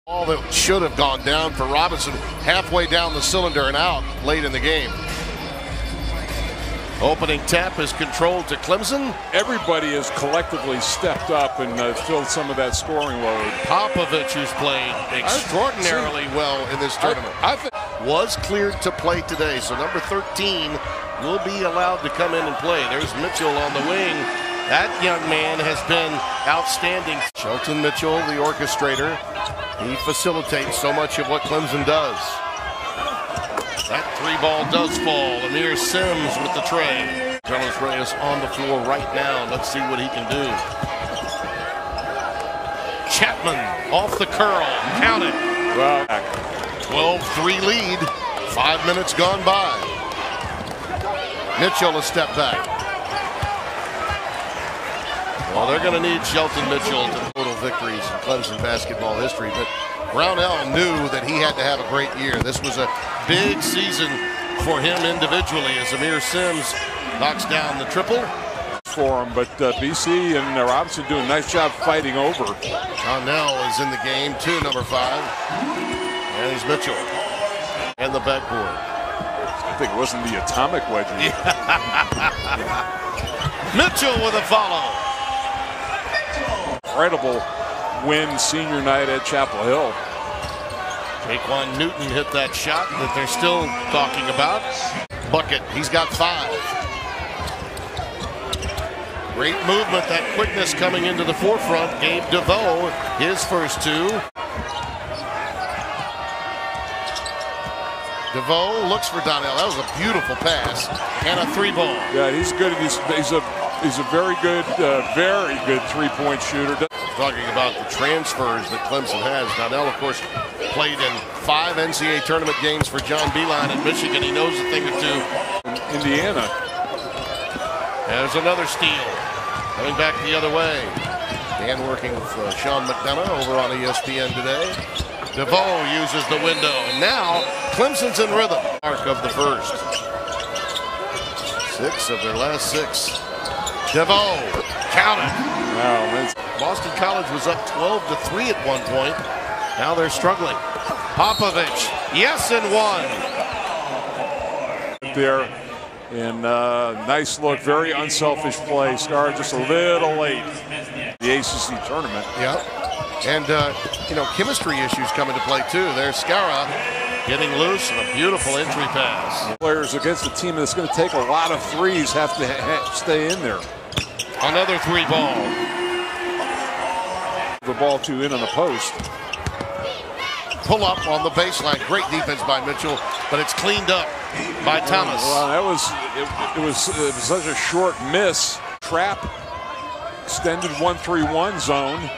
All that should have gone down for Robinson, halfway down the cylinder and out late in the game. Opening tap is controlled to Clemson. Everybody has collectively stepped up and filled some of that scoring load. Popovich, who's played extraordinarily well in this tournament, was cleared to play today. So number 13 will be allowed to come in and play. There's Mitchell on the wing. That young man has been outstanding. Shelton Mitchell, the orchestrator. He facilitates so much of what Clemson does. That three ball does fall. Amir Sims with the tray. Carlos Reyes on the floor right now. Let's see what he can do. Chapman off the curl. Count it. Well, 12-3 lead. 5 minutes gone by. Mitchell a step back. Well, they're going to need Shelton Mitchell to total victories in Clemson basketball history, but Brownell knew that he had to have a great year. This was a big season for him individually as Amir Sims knocks down the triple. For him, but BC and Robinson do a nice job fighting over. Connell is in the game too, number 5. And he's Mitchell. And the backboard. I think it wasn't the atomic wedgie. Mitchell with a follow. Incredible win senior night at Chapel Hill. Jaquan Newton hit that shot that they're still talking about. Bucket, he's got 5. Great movement, that quickness coming into the forefront. Gabe DeVoe, his first 2. DeVoe looks for Donnell. That was a beautiful pass. And a 3-ball. Yeah, he's good. He's a very good three-point shooter. Talking about the transfers that Clemson has. Donnell, of course, played in 5 NCAA tournament games for John Beilein at Michigan. He knows a thing or two. Indiana. There's another steal. Coming back the other way. Dan working with Sean McDonough over on ESPN today. DeVoe uses the window. And now, Clemson's in rhythm. Mark of the first. 6 of their last 6. DeVoe, count it. Wow, Boston College was up 12-3 at one point. Now they're struggling. Popovich, yes, and 1. There, and nice look, very unselfish play. Started just a little late. The ACC tournament. Yeah, and chemistry issues come into play too. There's Scara getting loose and a beautiful entry pass. Players against a team that's going to take a lot of threes have to stay in there. Another 3-ball. The ball in on the post. Pull up on the baseline. Great defense by Mitchell, but it's cleaned up by Thomas. Well, that was such a short miss. Trap, extended 1-3-1 zone.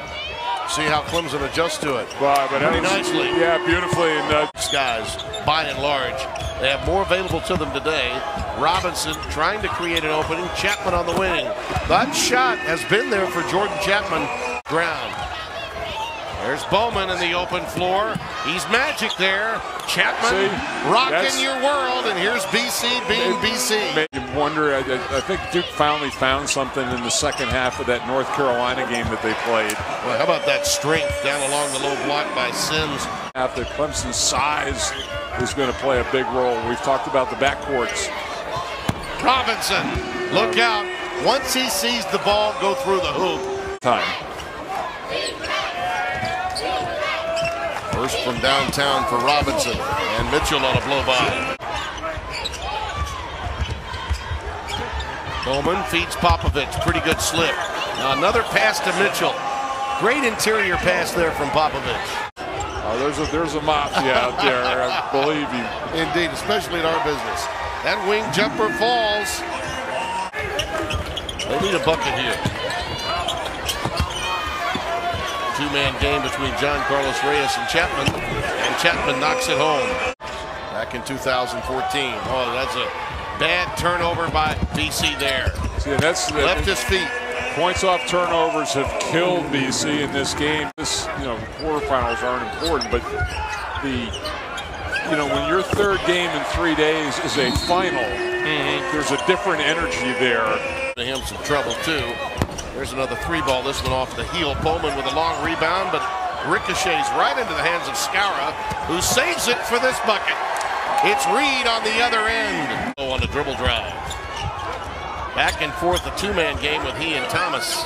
See how Clemson adjusts to it. But very nicely. Yeah, beautifully. And these guys, by and large, they have more available to them today. Robinson trying to create an opening. Chapman on the wing. That shot has been there for Jordan Chapman. Ground. There's Bowman in the open floor. He's magic there. Chapman rocking your world, and here's BC being BC. Made you wonder. I think Duke finally found something in the second half of that North Carolina game that they played. Well, how about that strength down along the low block by Sims? After Clemson's size is going to play a big role. We've talked about the backcourts. Robinson, look out. Once he sees the ball go through the hoop. Time. First from downtown for Robinson, and Mitchell on a blow-by. Bowman feeds Popovich, pretty good slip. Now another pass to Mitchell. Great interior pass there from Popovich. Oh, there's a mafia out there, I believe you. Indeed, especially in our business. That wing jumper falls. They need a bucket here. 2-man game between John Carlos Reyes and Chapman knocks it home. Back in 2014. Oh, that's a bad turnover by BC there. See, that's left his feet. Points off turnovers have killed BC in this game. This, quarterfinals aren't important, but when your third game in 3 days is a final, there's a different energy there. To him some trouble too. There's another 3-ball. This one off the heel. Bowman with a long rebound, but Ricochets right into the hands of Scara, who saves it for this bucket. It's Reed on the other end. Oh, on the dribble drive. Back and forth, a two-man game with he and Thomas,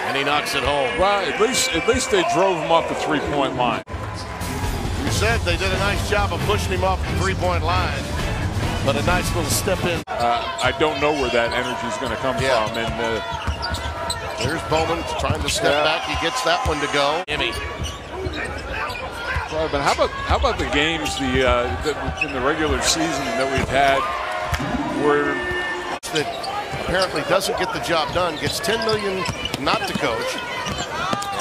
and he knocks it home. Well, at least they drove him off the three-point line. You said they did a nice job of pushing him off the three-point line, but a nice little step in. I don't know where that energy is going to come from, and there's Bowman trying to step back. He gets that one to go. Emmy. Well, but how about the games in the regular season that we've had where that apparently doesn't get the job done, gets $10 million not to coach.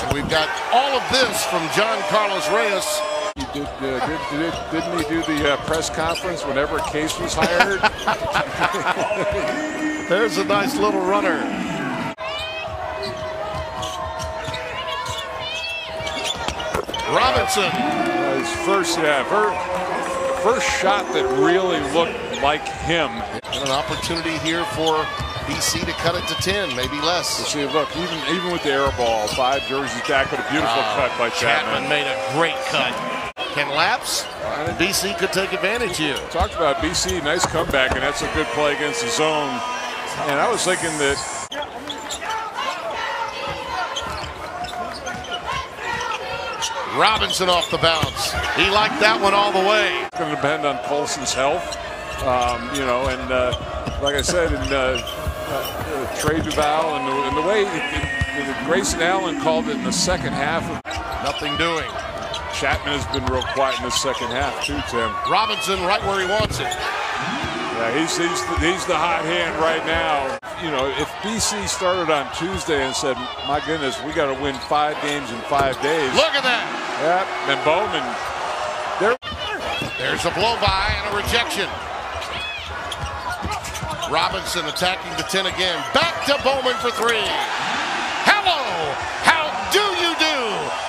And we've got all of this from John Carlos Reyes. Didn't he do the press conference whenever Case was hired? There's a nice little runner. Robinson. His first shot that really looked like him. And an opportunity here for BC to cut it to 10, maybe less. You see, look, even with the air ball, 5 jerseys back, but a beautiful cut by Chapman. Made a great cut. Can lapse? BC could take advantage here. Talked about BC, nice comeback, and that's a good play against the zone. And I was thinking that Robinson off the bounce. He liked that one all the way. It's going to depend on Colson's health, you know, and like I said, in Trey Duval and the way Grayson Allen called it in the second half. Nothing doing. Chapman has been real quiet in the second half too, Tim. Robinson right where he wants it. Yeah, he's the hot hand right now. You know, if BC started on Tuesday and said, my goodness, we got to win 5 games in 5 days. Look at that. Yep, and Bowman. There's a blow by and a rejection. Robinson attacking the 10 again. Back to Bowman for 3. Hello, how do you do?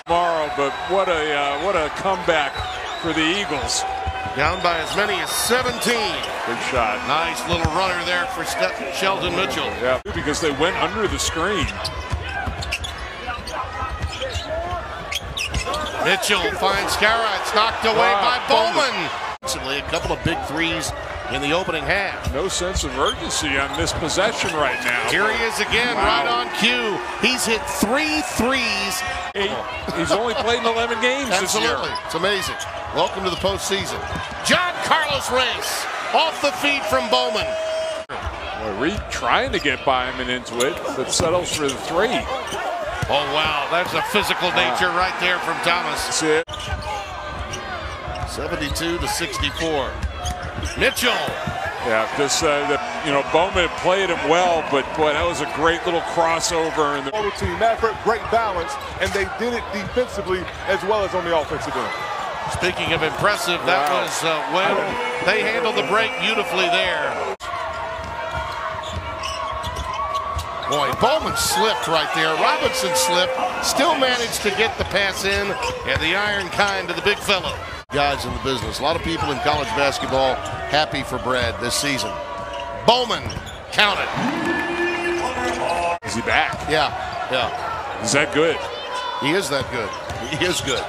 Tomorrow, but what a comeback for the Eagles. Down by as many as 17. Good shot. Nice little runner there for Sheldon Mitchell. Yeah, because they went under the screen. Mitchell finds Scara. It's knocked away by Bowman. A couple of big threes in the opening half. No sense of urgency on this possession right now. Here he is again, right on cue. He's hit 3 threes. He's only played in 11 games this year. Absolutely. It's amazing. Welcome to the postseason. John Carlos Reyes off the feed from Bowman. Well, Reed trying to get Byman into it, but settles for the 3. Oh, wow. That's a physical nature right there from Thomas. That's it. 72-64. Mitchell. Yeah, just you know, Bowman played him well, but boy, that was a great little crossover. And the team, Maverick, great balance, and they did it defensively as well as on the offensive end. Speaking of impressive, that was when they handled the break beautifully there. Boy, Bowman slipped right there. Robinson slipped, still managed to get the pass in, and the iron kind to the big fellow. Guys in the business. A lot of people in college basketball happy for Brad this season. Bowman, count it. Is he back? Yeah. Is that good? He is that good. He is good.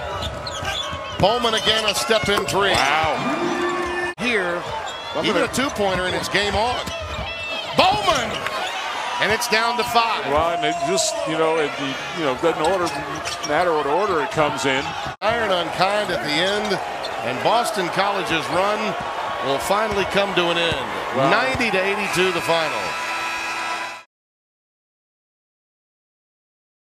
Bowman again, a step-in 3. Wow. Here, even a 2-pointer, and it's game on. Bowman! And it's down to 5. Well, and it just, you know, it doesn't matter what order it comes in. Iron on kind at the end, and Boston College's run will finally come to an end. Wow. 90-82 the final.